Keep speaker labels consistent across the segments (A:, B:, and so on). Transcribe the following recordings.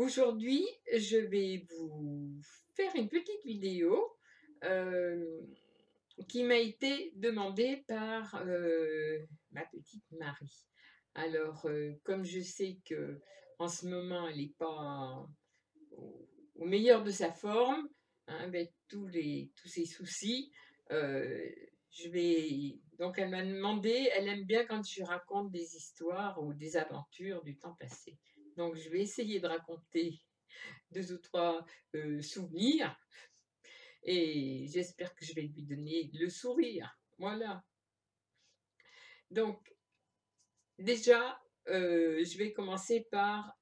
A: Aujourd'hui, je vais vous faire une petite vidéo euh, qui m'a été demandée par ma petite Marie. Alors, comme je sais que en ce moment, elle n'est pas au meilleur de sa forme, hein, avec tous ses soucis, euh, donc elle m'a demandé, elle aime bien quand je raconte des histoires ou des aventures du temps passé. Donc, je vais essayer de raconter deux ou trois souvenirs et j'espère que je vais lui donner le sourire. Voilà. Donc, déjà, je vais commencer par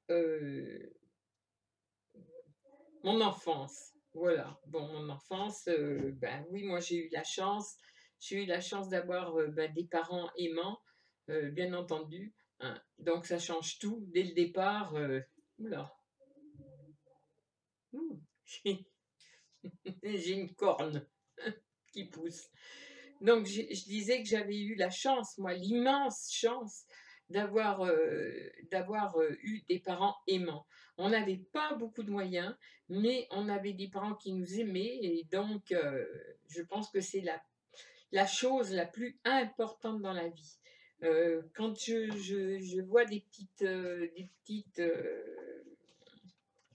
A: mon enfance. Voilà. Bon, mon enfance, ben oui, moi j'ai eu la chance. J'ai eu la chance d'avoir des parents aimants, bien entendu, hein. Donc ça change tout dès le départ. Oula. Ouh. J'ai une corne qui pousse. Donc, je disais que j'avais eu la chance, moi, l'immense chance d'avoir eu des parents aimants. On n'avait pas beaucoup de moyens, mais on avait des parents qui nous aimaient, et donc, je pense que c'est la chose la plus importante dans la vie. Quand je vois des petites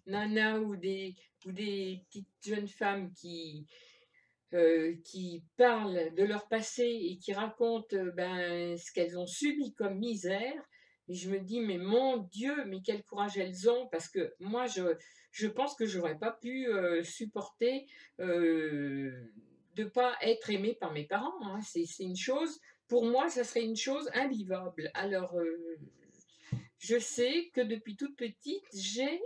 A: nanas ou des petites jeunes femmes qui parlent de leur passé et qui racontent ce qu'elles ont subi comme misère. Et je me dis, mais mon Dieu, mais quel courage elles ont, parce que moi, je pense que j'aurais pas pu supporter de pas être aimée par mes parents, hein. C'est une chose, pour moi, ça serait une chose invivable. Alors, je sais que depuis toute petite, j'ai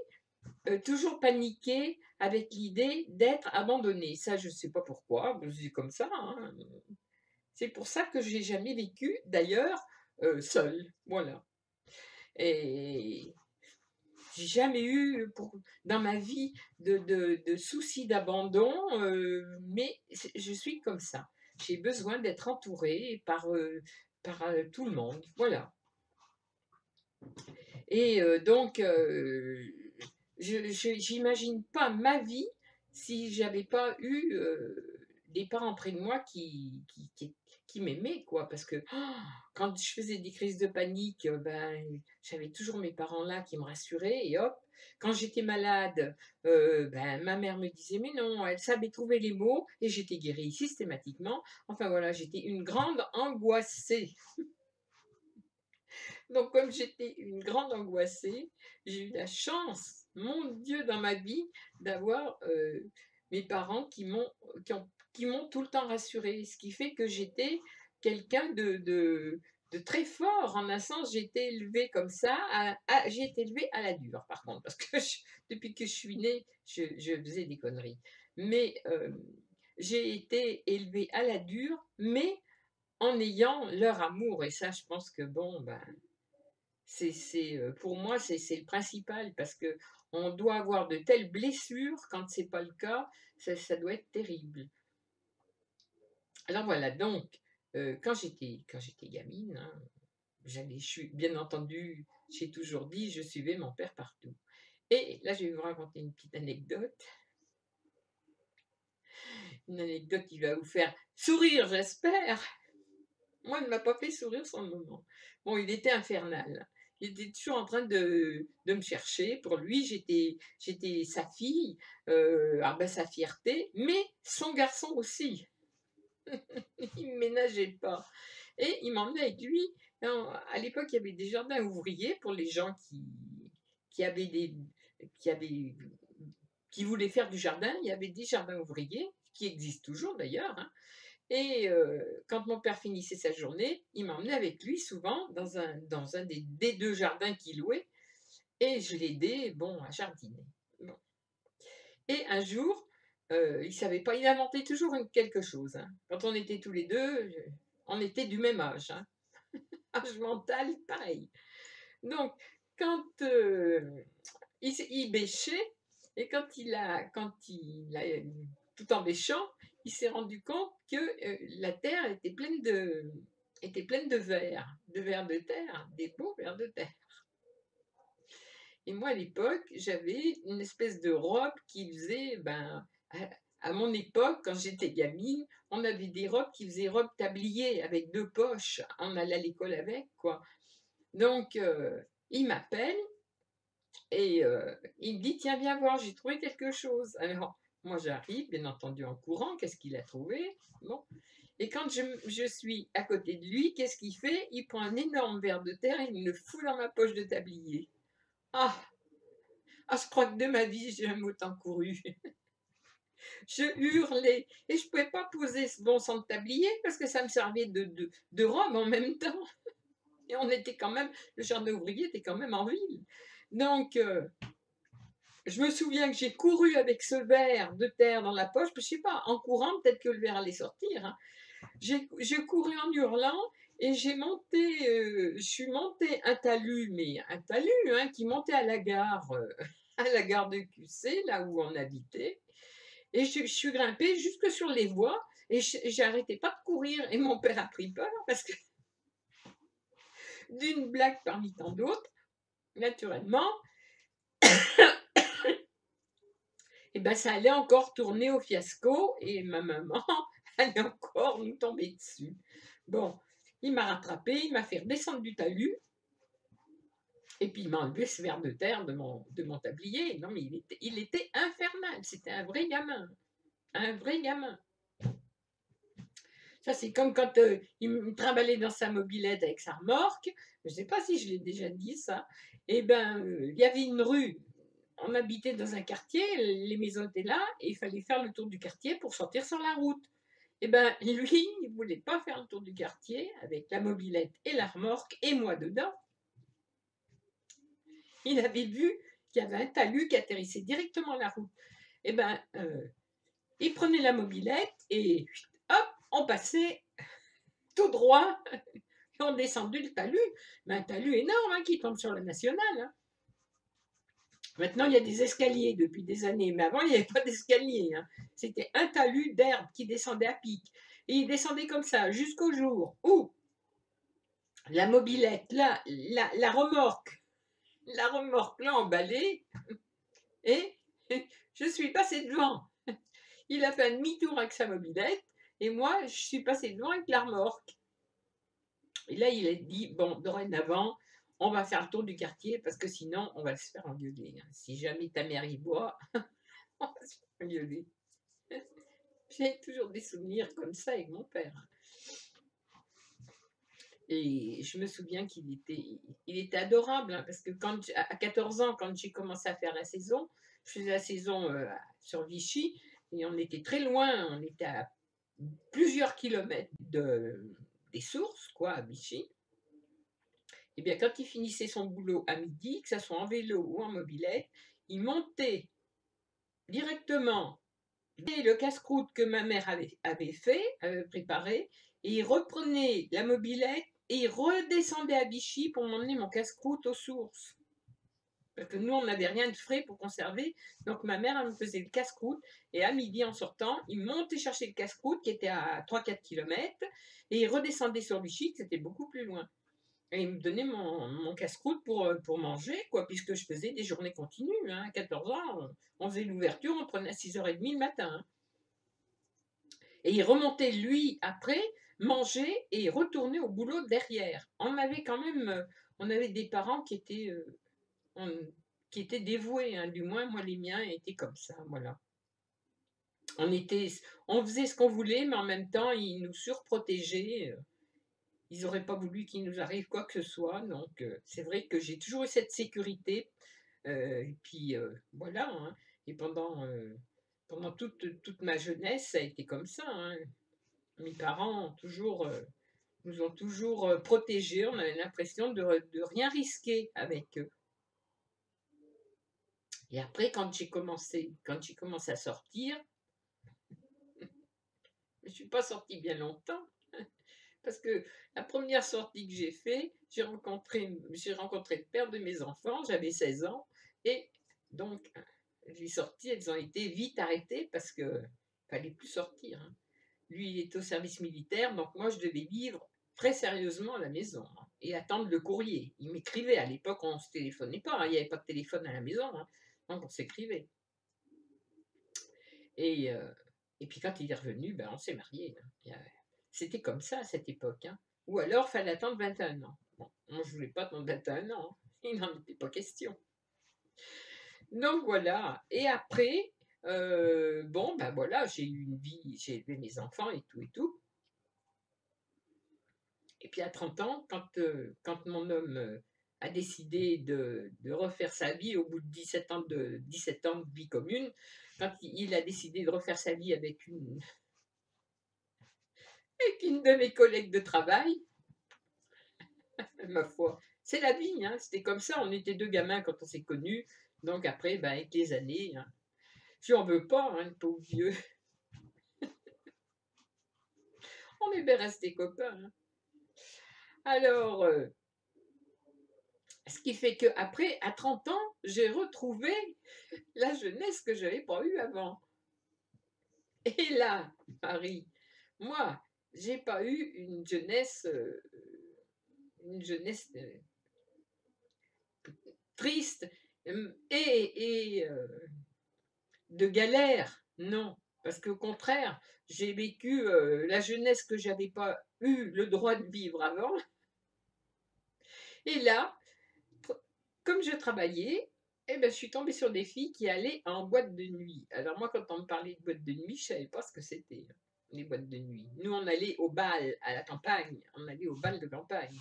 A: toujours paniqué avec l'idée d'être abandonnée. Ça, je ne sais pas pourquoi, c'est comme ça, hein. C'est pour ça que j'ai jamais vécu, d'ailleurs, seule. Voilà. Et j'ai jamais eu dans ma vie de soucis d'abandon, mais je suis comme ça. J'ai besoin d'être entourée par tout le monde. Voilà. Et donc, j'imagine pas ma vie si j'avais pas eu des parents près de moi qui m'aimaient, quoi. Parce que quand je faisais des crises de panique, j'avais toujours mes parents là qui me rassuraient, et hop. Quand j'étais malade, ma mère me disait, mais non, elle savait trouver les mots, et j'étais guérie systématiquement. Enfin voilà, j'étais une grande angoissée. Donc, comme j'étais une grande angoissée, j'ai eu la chance, mon Dieu, dans ma vie, d'avoir mes parents qui m'ont tout le temps rassurée. Ce qui fait que j'étais quelqu'un de très fort. En un sens, j'ai été élevée comme ça. J'ai été élevée à la dure, par contre, parce que depuis que je suis née, je faisais des conneries. Mais j'ai été élevée à la dure, mais en ayant leur amour. Et ça, je pense que, bon, pour moi, c'est le principal, parce que on doit avoir de telles blessures quand c'est pas le cas, ça doit être terrible. Alors voilà, donc quand j'étais gamine, hein, bien entendu, j'ai toujours dit, je suivais mon père partout. Et là, je vais vous raconter une anecdote qui va vous faire sourire, j'espère. Moi, il ne m'a pas fait sourire sur le moment. Bon, il était infernal. Il était toujours en train de me chercher. Pour lui, j'étais sa fille, sa fierté, mais son garçon aussi. Il ne ménageait pas. Et il m'emmenait avec lui. À l'époque, il y avait des jardins ouvriers pour les gens qui avaient qui avaient, qui voulaient faire du jardin. Il y avait des jardins ouvriers, qui existent toujours d'ailleurs, hein. Et quand mon père finissait sa journée, il m'emmenait avec lui souvent dans un des deux jardins qu'il louait, et je l'aidais, bon, à jardiner. Bon. Et un jour, il savait pas, il inventait toujours quelque chose, hein. Quand on était tous les deux, on était du même âge, hein. Âge mental, pareil. Donc, quand il bêchait, et quand il a tout en bêchant, il s'est rendu compte que la terre était pleine de vers de terre, des beaux vers de terre. Et moi, à l'époque, j'avais une espèce de robe qui faisait, ben, à mon époque, quand j'étais gamine, on avait des robes qui faisaient robe tablier avec 2 poches. On allait à l'école avec, quoi. Donc, il m'appelle et il me dit: «Tiens, viens voir, j'ai trouvé quelque chose». Alors, moi, j'arrive, bien entendu, en courant. Qu'est-ce qu'il a trouvé? Bon, et quand je suis à côté de lui, qu'est-ce qu'il fait? Il prend un énorme ver de terre et il me le fout dans ma poche de tablier. Ah! Ah, je crois que de ma vie, j'ai jamais autant couru. Je hurlais et je pouvais pas poser ce bon sang de tablier parce que ça me servait de robe en même temps. Et on était quand même, le jardin ouvrier était quand même en ville. Donc, je me souviens que j'ai couru avec ce verre de terre dans la poche, je sais pas, en courant, peut-être que le verre allait sortir, hein. J'ai couru en hurlant et je suis montée un talus, mais un talus, hein, qui montait à la gare, à la gare de QC, là où on habitait. Et je suis grimpée jusque sur les voies et j'arrêtais pas de courir. Et mon père a pris peur parce que d'une blague parmi tant d'autres, naturellement, et ben ça allait encore tourner au fiasco et ma maman allait encore nous tomber dessus. Bon, il m'a rattrapé, il m'a fait redescendre du talus et puis il m'a enlevé ce ver de terre de mon tablier. Non, mais il était infernal, c'était un vrai gamin, un vrai gamin. Ça, c'est comme quand il me trimballait dans sa mobilette avec sa remorque. Je ne sais pas si je l'ai déjà dit, ça. Eh bien, il y avait une rue. On habitait dans un quartier, les maisons étaient là, et il fallait faire le tour du quartier pour sortir sur la route. Eh bien, lui, il ne voulait pas faire le tour du quartier avec la mobilette et la remorque, et moi dedans. Il avait vu qu'il y avait un talus qui atterrissait directement à la route. Eh bien, il prenait la mobilette et hop, on passait tout droit. Et on descendu le talus, mais un talus énorme, hein, qui tombe sur la nationale, hein. Maintenant, il y a des escaliers depuis des années, mais avant, il n'y avait pas d'escalier, hein. C'était un talus d'herbe qui descendait à pic. Et il descendait comme ça jusqu'au jour où la mobilette, là, la remorque l'a emballée et je suis passée devant. Il a fait un demi-tour avec sa mobilette et moi, je suis passée devant avec la remorque. Et là, il a dit, bon, dorénavant, on va faire le tour du quartier parce que sinon, on va se faire engueuler, hein. Si jamais ta mère y voit, on va se faire engueuler. J'ai toujours des souvenirs comme ça avec mon père. Et je me souviens il était adorable, hein, parce que à 14 ans, quand j'ai commencé à faire la saison, je faisais la saison sur Vichy et on était très loin, on était à plusieurs kilomètres des sources, quoi, à Vichy. Eh bien, quand il finissait son boulot à midi, que ce soit en vélo ou en mobilette, il montait directement le casse-croûte que ma mère avait fait, préparé, et il reprenait la mobilette et il redescendait à Vichy pour m'emmener mon casse-croûte aux sources. Parce que nous, on n'avait rien de frais pour conserver. Donc ma mère, elle me faisait le casse-croûte. Et à midi, en sortant, il montait chercher le casse-croûte qui était à 3-4 kilomètres et il redescendait sur Vichy, qui était beaucoup plus loin. Et il me donnait mon casse-croûte pour manger, quoi, puisque je faisais des journées continues, hein. À 14 ans, on faisait l'ouverture, on prenait à 6h30 le matin, hein. Et il remontait, lui, après, manger et retourner au boulot derrière. On avait quand même, on avait des parents qui étaient dévoués, hein. Du moins, moi, les miens étaient comme ça, voilà. On faisait ce qu'on voulait, mais en même temps, ils nous surprotégeaient. Ils n'auraient pas voulu qu'il nous arrive quoi que ce soit. Donc, c'est vrai que j'ai toujours eu cette sécurité. Et puis, voilà, hein. Et pendant toute ma jeunesse, ça a été comme ça, hein. Mes parents nous ont toujours protégés. On avait l'impression de rien risquer avec eux. Et après, quand j'ai commencé à sortir, je ne suis pas sortie bien longtemps. Parce que la première sortie que j'ai faite, j'ai rencontré le père de mes enfants, j'avais 16 ans, et donc les sorties, elles ont été vite arrêtées parce qu'il ne fallait plus sortir, hein. Lui, il était au service militaire, donc moi, je devais vivre très sérieusement à la maison, hein, et attendre le courrier. Il m'écrivait. À l'époque, on ne se téléphonait pas, hein, il n'y avait pas de téléphone à la maison, hein, donc on s'écrivait. Et, euh, et puis quand il est revenu, ben, on s'est mariés, hein. C'était comme ça à cette époque, hein. Ou alors, il fallait attendre 21 ans. Bon, moi, je ne voulais pas attendre 21 ans, hein. Il n'en était pas question. Donc voilà. Et après, bon, ben voilà, j'ai eu une vie, j'ai élevé mes enfants et tout et tout. Et puis à 30 ans, quand mon homme a décidé de refaire sa vie au bout de 17 ans de vie commune, quand il a décidé de refaire sa vie avec une de mes collègues de travail, ma foi, c'est la vie, hein, c'était comme ça, on était deux gamins quand on s'est connus, donc après, ben, avec les années, hein, je n'en veux pas, hein, le pauvre vieux, on est bien restés copains, hein. Alors, ce qui fait qu'après, à 30 ans, j'ai retrouvé la jeunesse que je n'avais pas eue avant. Et là, Marie, moi, j'ai pas eu une jeunesse triste et de galère, non. Parce qu'au contraire, j'ai vécu la jeunesse que j'avais pas eu le droit de vivre avant. Et là, comme je travaillais, eh ben, je suis tombée sur des filles qui allaient en boîte de nuit. Alors moi, quand on me parlait de boîte de nuit, je ne savais pas ce que c'était, les boîtes de nuit. Nous, on allait au bal à la campagne. On allait au bal de campagne.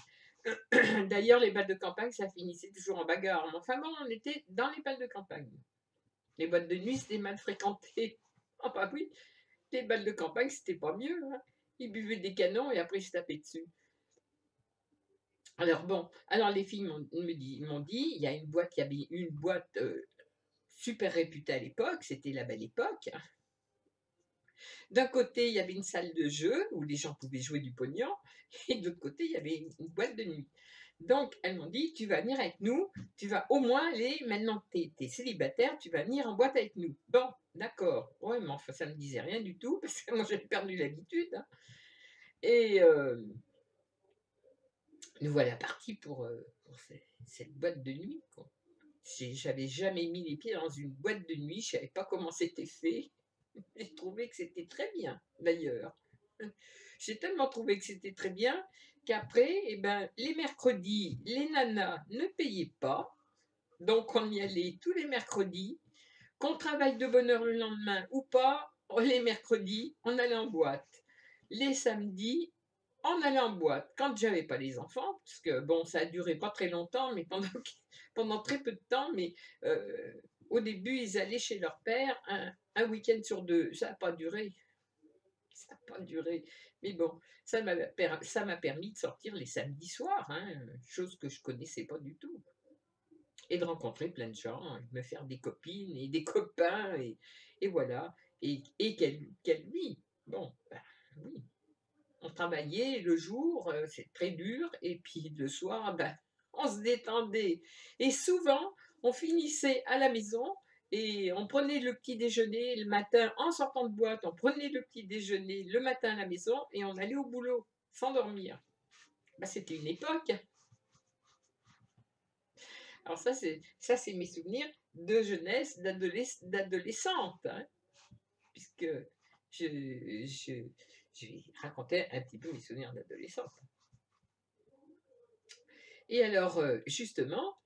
A: D'ailleurs, les balles de campagne, ça finissait toujours en bagarre. Mais enfin bon, on était dans les balles de campagne. Les boîtes de nuit, c'était mal fréquenté. Ah bah oui, les balles de campagne, c'était pas mieux, hein. Ils buvaient des canons et après ils se tapaient dessus. Alors bon, alors les filles m'ont dit, il y a une boîte, il y avait une boîte super réputée à l'époque, c'était la belle époque. D'un côté, il y avait une salle de jeu où les gens pouvaient jouer du pognon, et de l'autre côté, il y avait une boîte de nuit. Donc, elles m'ont dit, tu vas venir avec nous, tu vas au moins aller, maintenant que tu es célibataire, tu vas venir en boîte avec nous. Bon, d'accord. Ouais, mais enfin, ça ne me disait rien du tout, parce que moi, j'avais perdu l'habitude, hein. Et nous voilà partis pour cette boîte de nuit, quoi. J'avais jamais mis les pieds dans une boîte de nuit, je ne savais pas comment c'était fait. J'ai trouvé que c'était très bien, d'ailleurs. J'ai tellement trouvé que c'était très bien qu'après, eh ben, les mercredis, les nanas ne payaient pas. Donc, on y allait tous les mercredis. Qu'on travaille de bonne heure le lendemain ou pas, les mercredis, on allait en boîte. Les samedis, on allait en boîte. Quand j'avais pas les enfants, parce que bon, ça a duré pas très longtemps, mais pendant très peu de temps, mais au début, ils allaient chez leur père un week-end sur deux. Ça n'a pas duré. Ça n'a pas duré. Mais bon, ça m'a permis de sortir les samedis soirs, hein, chose que je connaissais pas du tout. Et de rencontrer plein de gens, de me faire des copines et des copains, et voilà. Et quelle vie. Bon, ben, oui. On travaillait le jour, c'est très dur, et puis le soir, ben, on se détendait. Et souvent, on finissait à la maison et on prenait le petit déjeuner le matin en sortant de boîte, on prenait le petit déjeuner le matin à la maison et on allait au boulot sans dormir. Ben, c'était une époque. Alors ça, c'est mes souvenirs de jeunesse, d'adolescente, hein, puisque je vais raconter un petit peu mes souvenirs d'adolescente. Et alors, justement,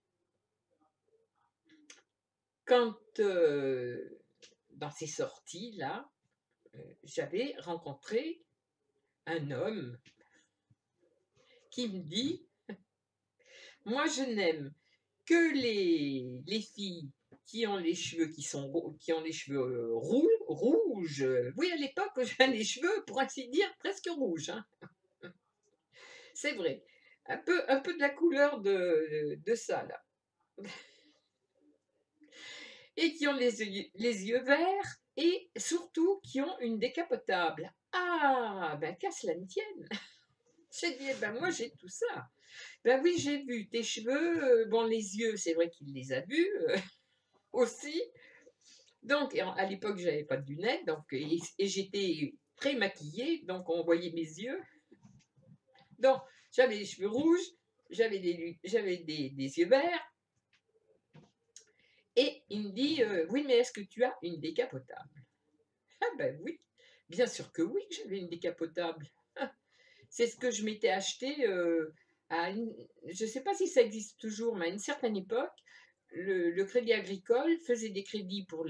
A: quand dans ces sorties-là, j'avais rencontré un homme qui me dit, moi je n'aime que les filles qui ont les cheveux qui ont les cheveux rouges. Oui, à l'époque, j'avais les cheveux, pour ainsi dire, presque rouges, hein. C'est vrai. Un peu de la couleur de ça, là. Et qui ont les yeux verts et surtout qui ont une décapotable. Ah, ben qu'à cela ne tienne. J'ai dit, eh ben moi j'ai tout ça. Ben oui, j'ai vu tes cheveux, bon les yeux, c'est vrai qu'il les a vus aussi. Donc à l'époque, j'avais pas de lunettes, donc et j'étais très maquillée, donc on voyait mes yeux. Donc, j'avais les cheveux rouges, j'avais des yeux verts, et il me dit oui, mais est-ce que tu as une décapotable? Ah ben oui, bien sûr que oui, que j'avais une décapotable. C'est ce que je m'étais acheté je ne sais pas si ça existe toujours, mais à une certaine époque, le Crédit Agricole faisait des crédits pour que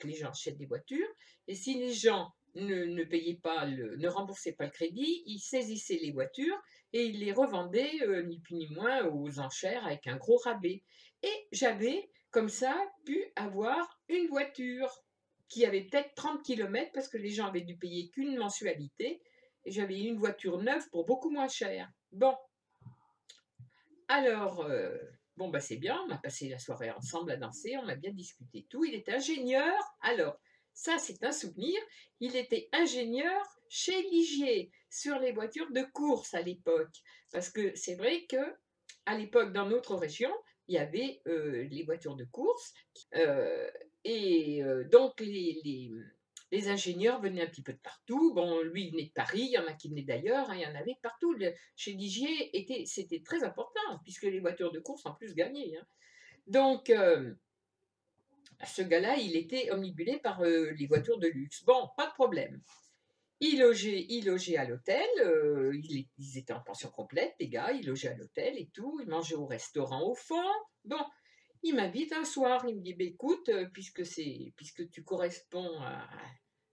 A: les gens achètent des voitures, et si les gens ne payaient pas, ne remboursaient pas le crédit, ils saisissaient les voitures et ils les revendaient, ni plus ni moins, aux enchères avec un gros rabais. Et j'avais, comme ça, pu avoir une voiture qui avait peut-être 30 kilomètres parce que les gens avaient dû payer qu'une mensualité, et j'avais eu une voiture neuve pour beaucoup moins cher. Bon, alors, bon, bah c'est bien, on a passé la soirée ensemble à danser, on a bien discuté tout. Il était ingénieur, alors, ça c'est un souvenir, il était ingénieur chez Ligier, sur les voitures de course à l'époque. Parce que c'est vrai que à l'époque, dans notre région, il y avait les voitures de course, euh, et donc les ingénieurs venaient un petit peu de partout. Bon, lui, il venait de Paris, il y en a qui venaient d'ailleurs, hein, il y en avait de partout. Chez Ligier, c'était très important, puisque les voitures de course en plus gagnaient, hein. Donc, ce gars-là, il était omnibulé par les voitures de luxe. Bon, pas de problème. Il logeait à l'hôtel, ils étaient en pension complète, les gars, ils logeaient à l'hôtel et tout, ils mangeaient au restaurant au fond. Bon, il m'invite un soir, il me dit, bah, écoute, puisque tu corresponds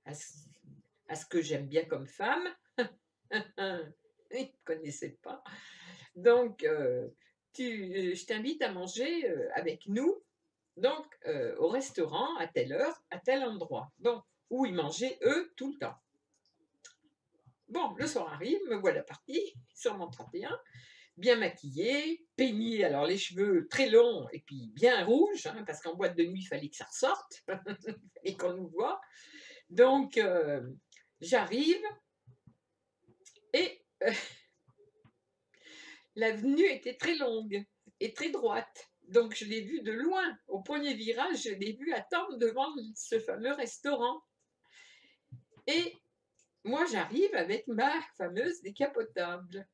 A: à ce, à ce que j'aime bien comme femme, il ne connaissait pas, donc je t'invite à manger avec nous, donc au restaurant, à telle heure, à tel endroit. Bon, où ils mangeaient, eux, tout le temps. Bon, le soir arrive, me voilà partie sur mon 31, bien maquillée, peignée, alors les cheveux très longs et puis bien rouges, hein, parce qu'en boîte de nuit, il fallait que ça ressorte et qu'on nous voit. Donc, j'arrive et l'avenue était très longue et très droite. Donc, je l'ai vu de loin. Au premier virage, je l'ai vu attendre devant ce fameux restaurant. Et moi, j'arrive avec ma fameuse décapotable.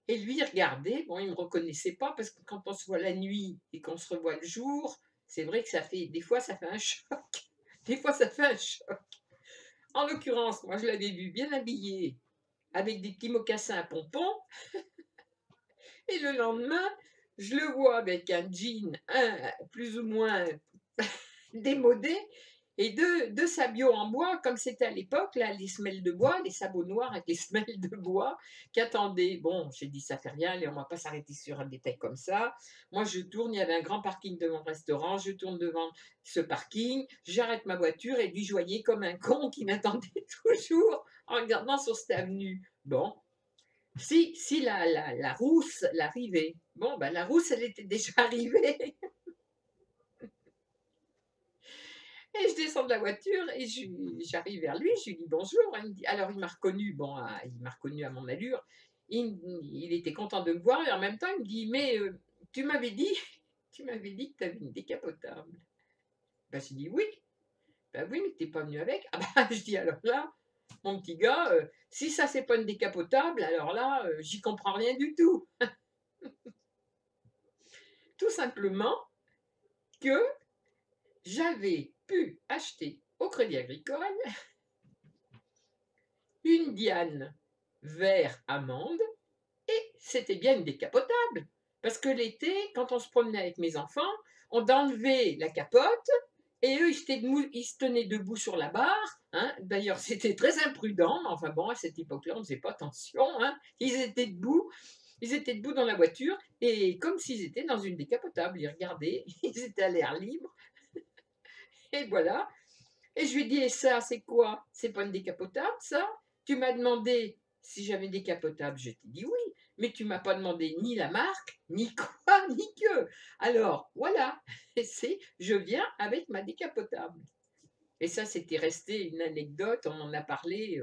A: Et lui, il regardait, bon, il ne me reconnaissait pas, parce que quand on se voit la nuit et qu'on se revoit le jour, c'est vrai que des fois, ça fait un choc. Des fois, ça fait un choc. En l'occurrence, moi, je l'avais vu bien habillé, avec des petits mocassins à pompons, et le lendemain, je le vois avec un jean plus ou moins démodé, et deux sabots en bois, comme c'était à l'époque, là, les semelles de bois, les sabots noirs avec les semelles de bois, qui attendaient. Bon, j'ai dit, ça fait rien, on ne va pas s'arrêter sur un détail comme ça. Moi, je tourne, il y avait un grand parking devant le restaurant, je tourne devant ce parking, j'arrête ma voiture, et lui, je voyais comme un con qui m'attendait toujours en regardant sur cette avenue. Bon, si la rousse l'arrivée. Bon, ben, la rousse, elle était déjà arrivée. Et je descends de la voiture et j'arrive vers lui, je lui dis bonjour. Il me dit, alors il m'a reconnu, bon, il m'a reconnu à mon allure. Il était content de me voir et en même temps il me dit, mais tu m'avais dit, tu m'avais dit que tu avais une décapotable. Ben, je dis oui. Ben oui, mais t'es pas venu avec. Ah ben, je dis alors là, mon petit gars, si ça c'est pas une décapotable, alors là, j'y comprends rien du tout. Tout simplement que j'avais pu acheter au Crédit Agricole une Diane vert amande, et c'était bien une décapotable. Parce que l'été, quand on se promenait avec mes enfants, on enlevait la capote et eux, ils se tenaient debout sur la barre. Hein. D'ailleurs, c'était très imprudent, mais enfin bon, à cette époque-là, on ne faisait pas attention. Hein. Ils étaient debout dans la voiture et comme s'ils étaient dans une décapotable. Ils regardaient, ils étaient à l'air libre. Et voilà. Et je lui ai dit, et ça, c'est quoi? C'est pas une décapotable, ça? Tu m'as demandé si j'avais une décapotable, je t'ai dit oui, mais tu m'as pas demandé ni la marque, ni quoi, ni que. Alors, voilà, je viens avec ma décapotable. Et ça, c'était resté une anecdote, on en a parlé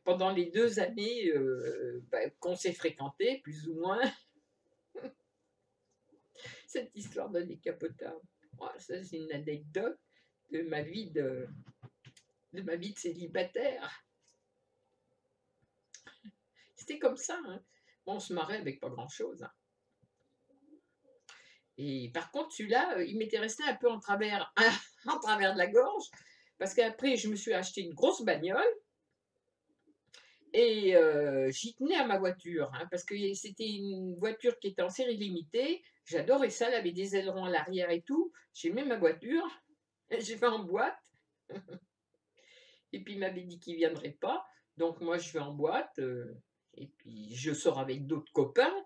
A: pendant les 2 années qu'on s'est fréquentés, plus ou moins, cette histoire de décapotable. Voilà, ça, c'est une anecdote de ma vie de célibataire. C'était comme ça, hein. Bon, on se marrait avec pas grand-chose, hein. Et par contre, celui-là, il m'était resté un peu en travers en travers de la gorge, parce qu'après je me suis acheté une grosse bagnole et j'y tenais à ma voiture, hein, parce que c'était une voiture qui était en série limitée. J'adorais ça, elle avait des ailerons à l'arrière et tout. J'aimais ma voiture, j'ai fait en boîte et puis il m'avait dit qu'il ne viendrait pas. Donc moi je vais en boîte, et puis je sors avec d'autres copains.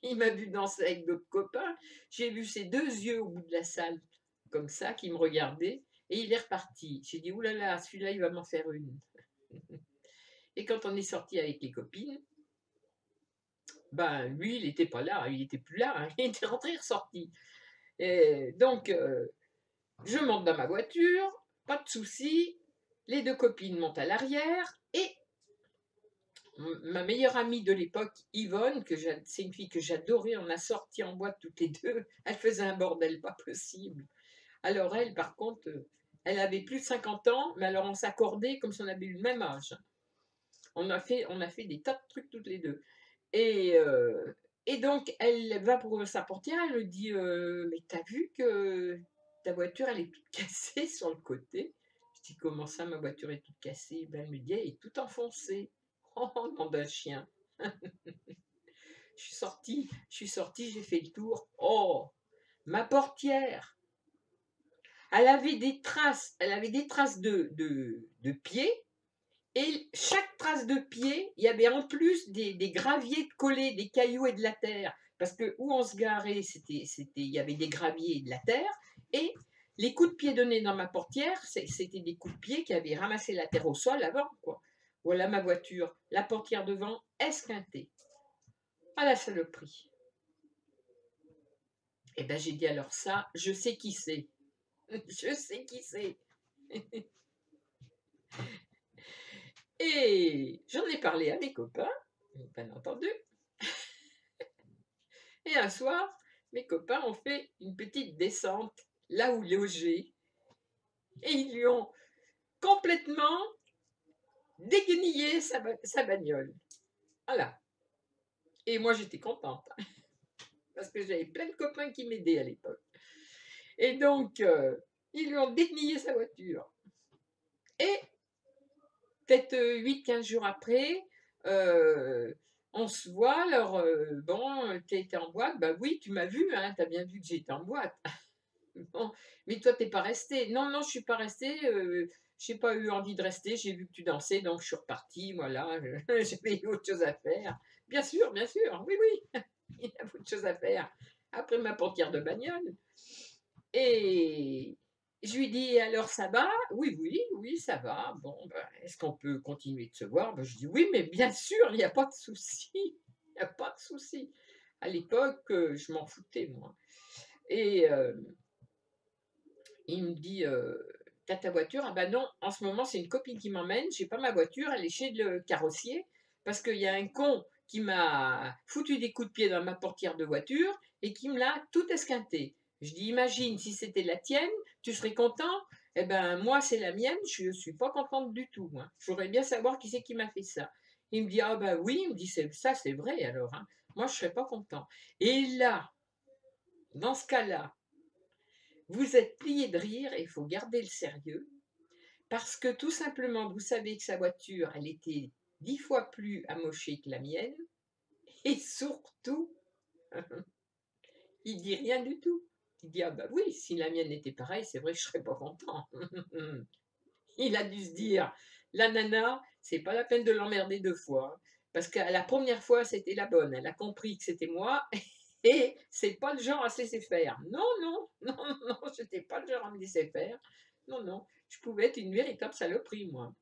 A: Il m'a vu danser avec d'autres copains. J'ai vu ses 2 yeux au bout de la salle, comme ça, qui me regardaient, et il est reparti. J'ai dit: «Ouh là là, celui-là, il va m'en faire une». Et quand on est sortis avec les copines, ben, lui, il était pas là, il était plus là, hein, il était rentré, ressorti. Et donc, je monte dans ma voiture, pas de souci, les 2 copines montent à l'arrière et ma meilleure amie de l'époque, Yvonne, c'est une fille que j'adorais, on a sorti en boîte toutes les 2. Elle faisait un bordel pas possible. Alors elle, par contre, elle avait plus de 50 ans, mais alors on s'accordait comme si on avait eu le même âge. On a fait des tas de trucs toutes les 2. Et, et donc, elle va pour ouvrir sa portière, elle me dit: «Mais t'as vu que ta voiture, elle est toute cassée sur le côté?» Je dis: «Comment ça, ma voiture est toute cassée?» Ben, elle me dit: «Elle est toute enfoncée». Oh, nom d'un chien! Je suis sortie, j'ai fait le tour. Oh! Ma portière! Elle avait des traces de pieds, et chaque trace de pied, il y avait en plus des graviers collés, des cailloux et de la terre. Parce que où on se garait, il y avait des graviers et de la terre, et les coups de pied donnés dans ma portière, c'était des coups de pied qui avaient ramassé la terre au sol avant, quoi. Voilà ma voiture, la portière devant esquintée. Ah la saloperie! Eh ben j'ai dit: alors ça, je sais qui c'est. Je sais qui c'est. Et j'en ai parlé à mes copains, bien entendu. Et un soir, mes copains ont fait une petite descente là où il logeait, et ils lui ont complètement déguenillé sa bagnole. Voilà. Et moi j'étais contente, parce que j'avais plein de copains qui m'aidaient à l'époque. Et donc, ils lui ont déguenillé sa voiture. Et peut-être 8-15 jours après, on se voit, alors, bon, tu étais en boîte? Bah oui, tu m'as vu, hein, tu as bien vu que j'étais en boîte. Bon, mais toi, t'es pas resté? Non, non, je suis pas restée, j'ai pas eu envie de rester, j'ai vu que tu dansais, donc je suis repartie, voilà, j'avais autre chose à faire. Bien sûr, oui, oui, il y a autre chose à faire. Après ma portière de bagnole. Et je lui dis: «Alors ça va?» «Oui, oui, oui, ça va. Bon, ben, est-ce qu'on peut continuer de se voir?» Ben, je dis: «Oui, mais bien sûr, il y a pas de souci, il y a pas de souci». À l'époque, je m'en foutais, moi. Et il me dit: «Tu as ta voiture?» «Ah bah non, en ce moment, c'est une copine qui m'emmène, j'ai pas ma voiture, elle est chez le carrossier, parce qu'il y a un con qui m'a foutu des coups de pied dans ma portière de voiture et qui me l'a tout esquinté». Je dis: «Imagine si c'était la tienne, tu serais content?» «Eh ben, moi, c'est la mienne, je suis pas contente du tout, moi. Je voudrais bien savoir qui c'est qui m'a fait ça». Il me dit: «Ah bah oui», il me dit: c'est vrai alors, hein. Moi, je serais pas content». Et là, dans ce cas-là, vous êtes plié de rire et il faut garder le sérieux, parce que tout simplement, vous savez que sa voiture, elle était 10 fois plus amochée que la mienne, et surtout, il dit rien du tout. Il dit: «Ah bah oui, si la mienne était pareille, c'est vrai que je serais pas content». Il a dû se dire: «La nana, c'est pas la peine de l'emmerder 2 fois, hein, parce que la première fois, c'était la bonne. Elle a compris que c'était moi, et c'est pas le genre à se laisser faire». Non, non, non, non, j'étais pas le genre à me laisser faire. Non, non, je pouvais être une véritable saloperie, moi.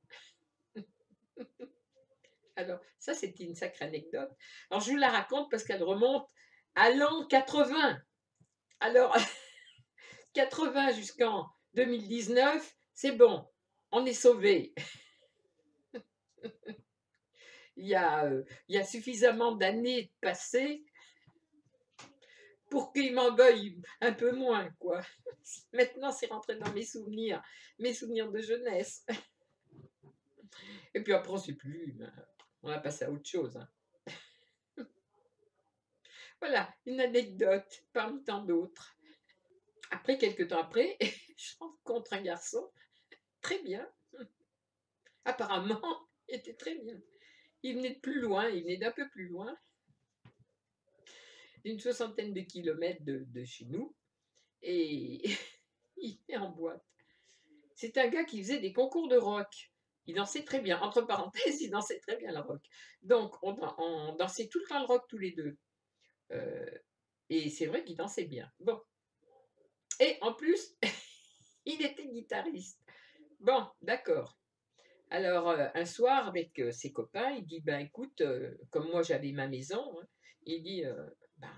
A: Alors ça, c'était une sacrée anecdote. Alors je vous la raconte parce qu'elle remonte à l'an 80. Alors 80 jusqu'en 2019, c'est bon, on est sauvés. Il y a suffisamment d'années passées pour qu'il m'en veuille un peu moins, quoi. Maintenant, c'est rentré dans mes souvenirs de jeunesse. Et puis après, on ne sait plus. Ben, On va passer à autre chose, hein. Voilà, une anecdote parmi tant d'autres. Après, quelques temps après, je rencontre un garçon très bien. Apparemment, il était très bien. Il venait de plus loin, il venait d'un peu plus loin, d'une 60aine de kilomètres de chez nous, et il est en boîte. C'est un gars qui faisait des concours de rock. Il dansait très bien. Entre parenthèses, il dansait très bien le rock. Donc, on dansait tout le temps le rock tous les deux. Euh, et c'est vrai qu'il dansait bien. Bon. Et en plus, il était guitariste. Bon, d'accord. Alors, un soir, avec ses copains, il dit, ben écoute, comme moi j'avais ma maison, hein, il dit, ben,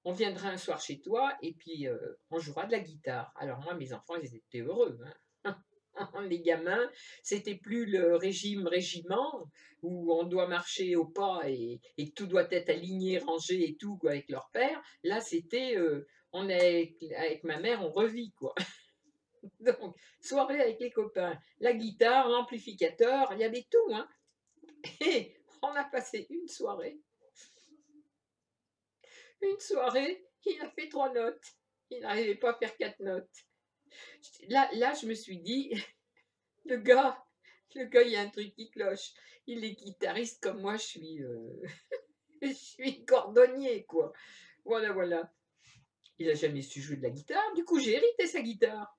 A: on viendra un soir chez toi et puis on jouera de la guitare. Alors moi, mes enfants, ils étaient heureux, hein. Les gamins, c'était plus le régiment où on doit marcher au pas et tout doit être aligné, rangé et tout quoi, avec leur père. Là, c'était, on est avec ma mère, on revit quoi. Donc, soirée avec les copains, la guitare, l'amplificateur, il y avait tout, hein. Et on a passé une soirée, il a fait 3 notes. Il n'arrivait pas à faire 4 notes. Là, je me suis dit, le gars, il y a un truc qui cloche. Il est guitariste comme moi, je suis cordonnier, quoi. Voilà, voilà. Il a jamais su jouer de la guitare. Du coup, j'ai hérité sa guitare.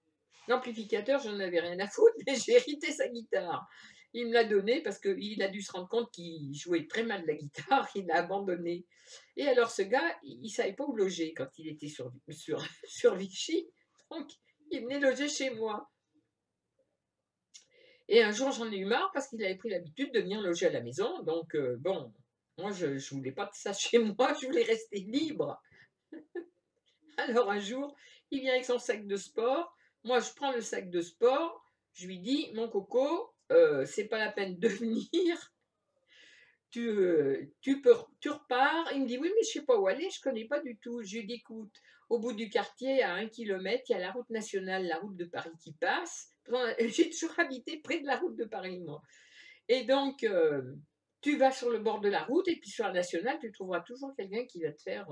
A: L'amplificateur, j'en avais rien à foutre, mais j'ai hérité sa guitare. Il me l'a donné parce qu'il a dû se rendre compte qu'il jouait très mal de la guitare, il l'a abandonné. Et alors ce gars, il ne savait pas où loger quand il était sur Vichy, donc il venait loger chez moi. Et un jour, j'en ai eu marre parce qu'il avait pris l'habitude de venir loger à la maison, donc bon, moi je ne voulais pas de ça chez moi, je voulais rester libre. Alors un jour, il vient avec son sac de sport. Moi, je prends le sac de sport. Je lui dis, mon coco, c'est pas la peine de venir. Tu repars. Il me dit, oui, mais je sais pas où aller. Je connais pas du tout. Je lui dis, écoute, au bout du quartier, à 1 kilomètre, il y a la route nationale, la route de Paris qui passe. J'ai toujours habité près de la route de Paris, moi. Et donc, tu vas sur le bord de la route et puis sur la nationale, tu trouveras toujours quelqu'un qui va te faire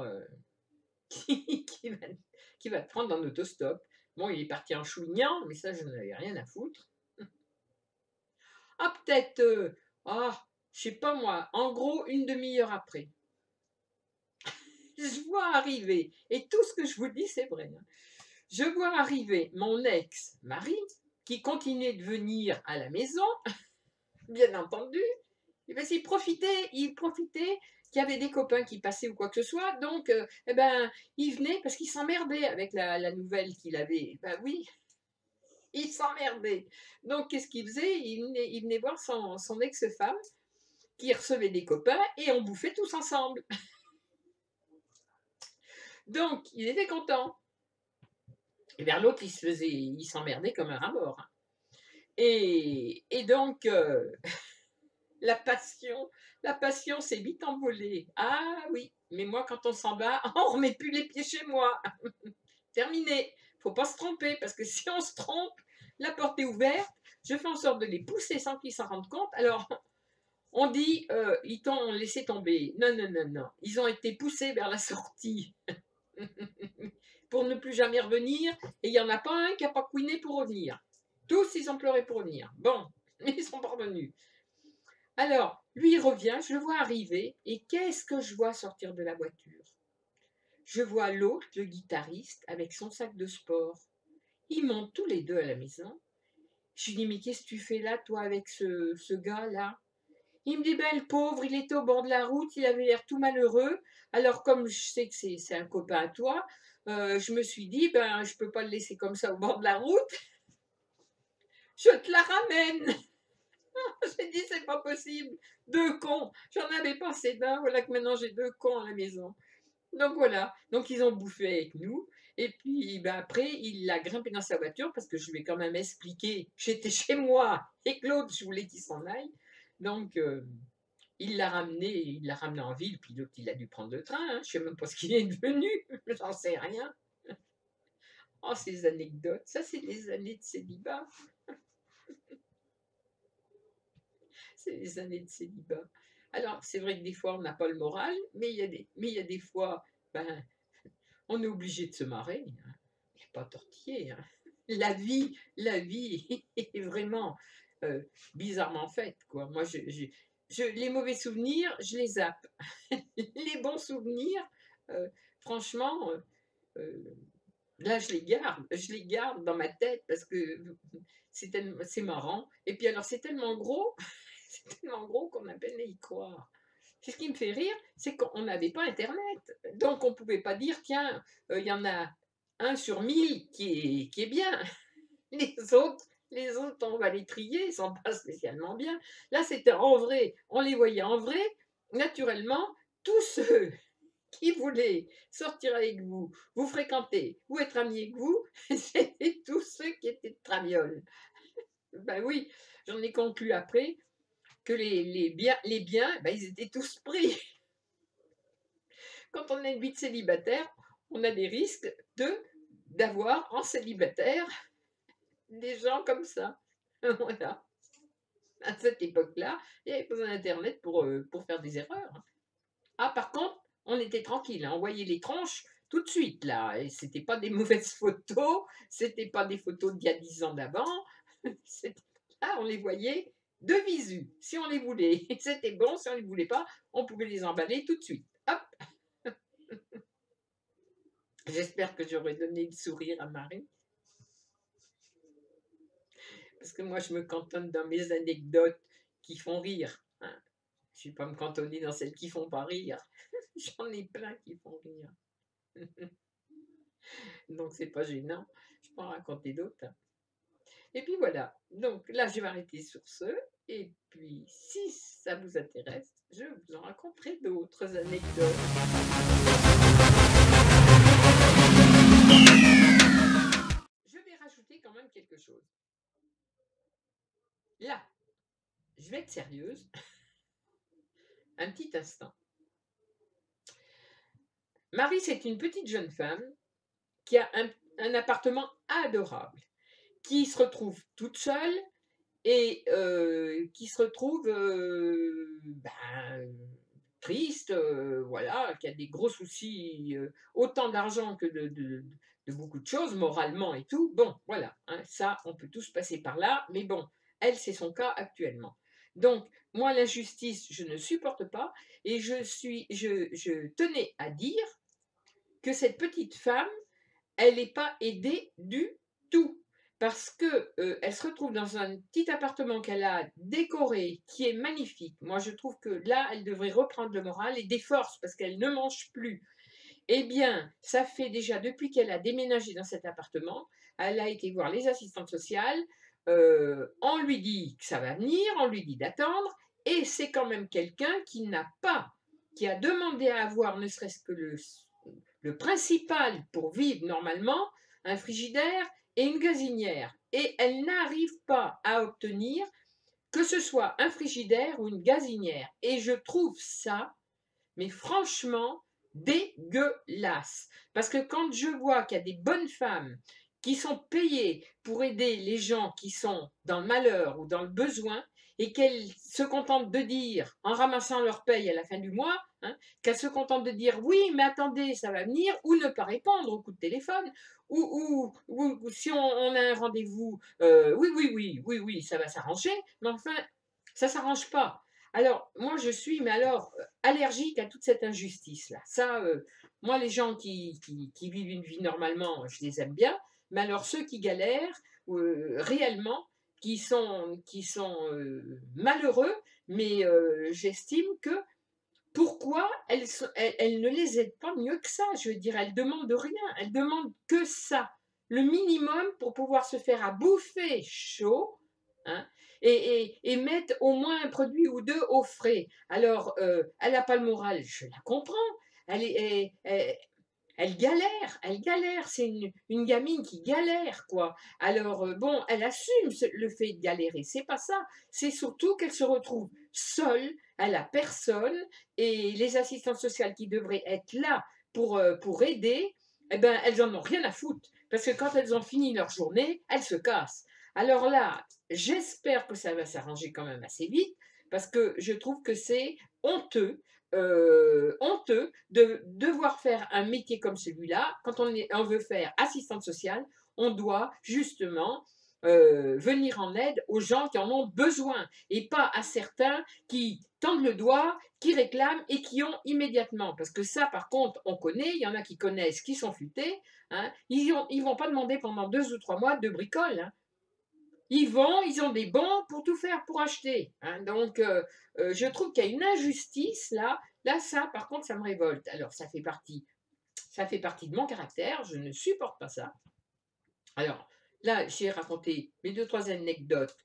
A: qui, va, qui va te prendre en autostop. Bon, il est parti en chouignant, mais ça, je n'en avais rien à foutre. Ah, peut-être, je sais pas moi, en gros, une demi-heure après. Je vois arriver, et tout ce que je vous dis, c'est vrai. Hein. Je vois arriver mon ex-mari, qui continuait de venir à la maison, bien entendu. Et ben, il profitait qu'il y avait des copains qui passaient ou quoi que ce soit, donc eh ben, il venait parce qu'il s'emmerdait avec la nouvelle qu'il avait. Ben oui, il s'emmerdait. Donc, qu'est-ce qu'il faisait? Il venait voir son ex-femme qui recevait des copains et on bouffait tous ensemble. Donc, il était content. Et vers l'autre, il s'emmerdait comme un rat mort. Et donc, la passion s'est vite envolée. Ah oui, mais moi, quand on s'en bat, on remet plus les pieds chez moi. Terminé. Faut pas se tromper, parce que si on se trompe, la porte est ouverte. Je fais en sorte de les pousser sans qu'ils s'en rendent compte. Alors, on dit, ils t'ont laissé tomber. Non, non, non, non. Ils ont été poussés vers la sortie pour ne plus jamais revenir. Et il n'y en a pas un qui n'a pas couiné pour revenir. Tous, ils ont pleuré pour revenir. Bon, mais ils sont pas revenus. Alors, lui, il revient, je le vois arriver. Et qu'est-ce que je vois sortir de la voiture? Je vois l'autre, le guitariste, avec son sac de sport. Ils montent tous les deux à la maison. Je lui dis, mais qu'est-ce que tu fais là, toi, avec ce gars-là? Il me dit, ben, le pauvre, il était au bord de la route, il avait l'air tout malheureux. Alors, comme je sais que c'est un copain à toi, je me suis dit, ben, je peux pas le laisser comme ça au bord de la route, je te la ramène. J'ai dit, c'est pas possible. 2 cons. J'en avais pas assez d'un, voilà que maintenant j'ai 2 cons à la maison. Donc voilà, donc ils ont bouffé avec nous. Et puis ben, après, il a grimpé dans sa voiture parce que je lui ai quand même expliqué que j'étais chez moi et que l'autre, je voulais qu'il s'en aille. Donc il l'a ramené en ville, puis l'autre, il a dû prendre le train. Hein. Je ne sais même pas ce qu'il est devenu, j'en sais rien. Oh, ces anecdotes, ça c'est les années de célibat. C'est les années de célibat. Alors, c'est vrai que des fois, on n'a pas le moral, mais il y a des fois, ben, on est obligé de se marrer, hein. Il n'est pas tortillé, hein. La vie est vraiment bizarrement faite, quoi. Moi, les mauvais souvenirs, je les zappe. Les bons souvenirs, euh, franchement, euh, là, je les garde dans ma tête parce que c'est marrant. Et puis alors, c'est tellement gros, c'est tellement gros qu'on a peine à y croire. Ce qui me fait rire, c'est qu'on n'avait pas Internet. Donc, on ne pouvait pas dire, tiens, il y en a un sur 1000 qui est bien. Les autres, on va les trier, ils sont pas spécialement bien. Là, c'était en vrai, on les voyait en vrai. Naturellement, tous ceux qui voulaient sortir avec vous, vous fréquenter ou être amis avec vous, c'était tous ceux qui étaient de Traviole. Ben oui, j'en ai conclu après que les biens ben, ils étaient tous pris. Quand on a une vie de célibataire, on a des risques d'avoir en célibataire des gens comme ça. Voilà. À cette époque-là, il n'y avait pas besoin d'Internet pour faire des erreurs. Ah, par contre, on était tranquille, hein, on voyait les tronches tout de suite, là. Et c'était pas des mauvaises photos, c'était pas des photos d'il y a 10 ans d'avant. Là, on les voyait de visu, si on les voulait. C'était bon, si on les voulait pas, on pouvait les emballer tout de suite. Hop. J'espère que j'aurai donné le sourire à Marie. Parce que moi, je me cantonne dans mes anecdotes qui font rire, hein. Je ne vais pas me cantonner dans celles qui ne font pas rire. J'en ai plein qui font rire. Donc, c'est pas gênant. Je peux en raconter d'autres, hein. Et puis voilà. Donc là, je vais m'arrêter sur ce. Et puis, si ça vous intéresse, je vous en raconterai d'autres anecdotes. Je vais rajouter quand même quelque chose. Là, je vais être sérieuse. Un petit instant. Marie, c'est une petite jeune femme qui a un appartement adorable, qui se retrouve toute seule et qui se retrouve triste, voilà, qui a des gros soucis, autant d'argent que de beaucoup de choses, moralement et tout. Bon, voilà, hein, ça, on peut tous passer par là, mais bon, elle, c'est son cas actuellement. Donc, moi, l'injustice, je ne supporte pas, et je tenais à dire que cette petite femme, elle n'est pas aidée du tout. Parce que elle se retrouve dans un petit appartement qu'elle a décoré, qui est magnifique. Moi, je trouve que là, elle devrait reprendre le moral et des forces, parce qu'elle ne mange plus. Eh bien, ça fait déjà depuis qu'elle a déménagé dans cet appartement, elle a été voir les assistantes sociales, on lui dit que ça va venir, on lui dit d'attendre, et c'est quand même quelqu'un qui n'a pas, qui a demandé à avoir ne serait-ce que le principal pour vivre normalement, un frigidaire et une gazinière. Et elle n'arrive pas à obtenir que ce soit un frigidaire ou une gazinière. Et je trouve ça, mais franchement, dégueulasse. Parce que quand je vois qu'il y a des bonnes femmes qui sont payées pour aider les gens qui sont dans le malheur ou dans le besoin, et qu'elles se contentent de dire, en ramassant leur paye à la fin du mois, hein, qu'elles se contentent de dire oui, mais attendez, ça va venir, ou ne pas répondre au coup de téléphone, ou si on a un rendez-vous, oui, ça va s'arranger, mais enfin, ça ne s'arrange pas. Alors, moi, je suis, mais alors, allergique à toute cette injustice-là. Ça, moi, les gens qui vivent une vie normalement, je les aime bien, mais alors ceux qui galèrent, réellement, qui sont malheureux, mais j'estime que pourquoi elle ne les aide pas mieux que ça? Je veux dire, elle demande rien, elle demande que ça, le minimum pour pouvoir se faire à bouffer chaud, hein, et mettre au moins un produit ou deux au frais. Alors, elle n'a pas le moral, je la comprends. Elle galère, c'est une gamine qui galère, quoi. Alors, bon, elle assume le fait de galérer, c'est pas ça. C'est surtout qu'elle se retrouve seule, elle a personne, et les assistantes sociales qui devraient être là pour aider, eh ben, elles en ont rien à foutre. Parce que quand elles ont fini leur journée, elles se cassent. Alors là, j'espère que ça va s'arranger quand même assez vite, parce que je trouve que c'est honteux, honteux de devoir faire un métier comme celui-là. Quand on veut faire assistante sociale, on doit justement venir en aide aux gens qui en ont besoin et pas à certains qui tendent le doigt, qui réclament et qui ont immédiatement. Parce que ça, par contre, on connaît, il y en a qui connaissent, qui sont futés, hein, ils vont pas demander pendant 2 ou 3 mois de bricole. Hein. Ils ont des bons pour tout faire, pour acheter. Hein. Donc, je trouve qu'il y a une injustice là. Là, ça, par contre, ça me révolte. Alors, ça fait partie de mon caractère. Je ne supporte pas ça. Alors, là, j'ai raconté mes 2-3 anecdotes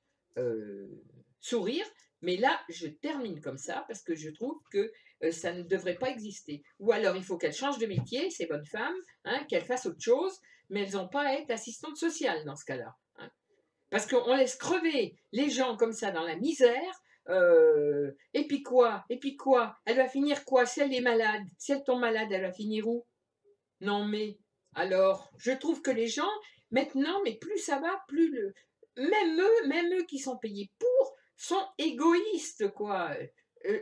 A: sourire, mais là, je termine comme ça parce que je trouve que ça ne devrait pas exister. Ou alors, il faut qu'elles changent de métier, ces bonnes femmes, hein, qu'elles fassent autre chose, mais elles n'ont pas à être assistantes sociales dans ce cas-là. Hein. Parce qu'on laisse crever les gens comme ça dans la misère. Et puis quoi? Et puis quoi? Elle va finir quoi? Si elle est malade, si elle tombe malade, elle va finir où? Non mais, alors, je trouve que les gens, maintenant, mais plus ça va, plus même eux qui sont payés pour, sont égoïstes, quoi.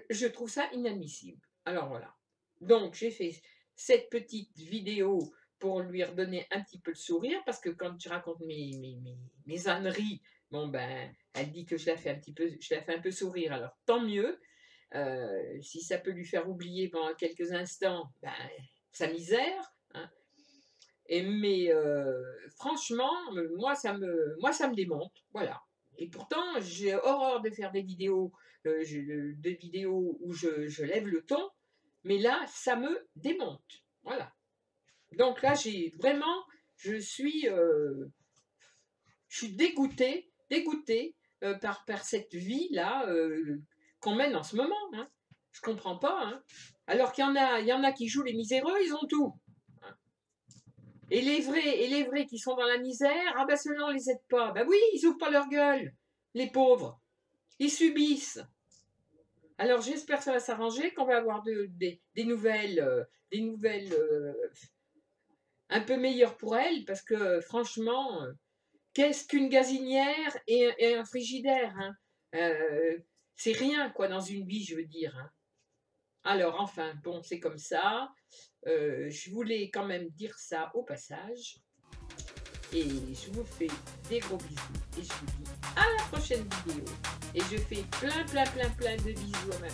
A: Je trouve ça inadmissible. Alors voilà. Donc, j'ai fait cette petite vidéo pour lui redonner un petit peu le sourire, parce que quand je raconte mes âneries, bon ben, elle dit que je la fais un peu sourire, alors tant mieux. Si ça peut lui faire oublier pendant quelques instants, ben, sa misère. Hein. Mais franchement, moi ça me démonte, voilà. Et pourtant, j'ai horreur de faire des vidéos, où je lève le ton, mais là, ça me démonte, voilà. Donc là, je suis dégoûtée par cette vie-là qu'on mène en ce moment. Hein. Je comprends pas. Hein. Alors qu'il y en a qui jouent les miséreux, ils ont tout. Hein. Et les vrais qui sont dans la misère, ah ben ceux-là on les aide pas. Ben oui, ils ouvrent pas leur gueule, les pauvres. Ils subissent. Alors j'espère que ça va s'arranger, qu'on va avoir des nouvelles, un peu meilleures pour elles, parce que franchement, qu'est-ce qu'une gazinière et un frigidaire, hein. C'est rien, quoi, dans une vie, je veux dire. Hein. Alors, enfin, bon, c'est comme ça. Je voulais quand même dire ça au passage. Et je vous fais des gros bisous. Et je vous dis à la prochaine vidéo. Et je fais plein de bisous à ma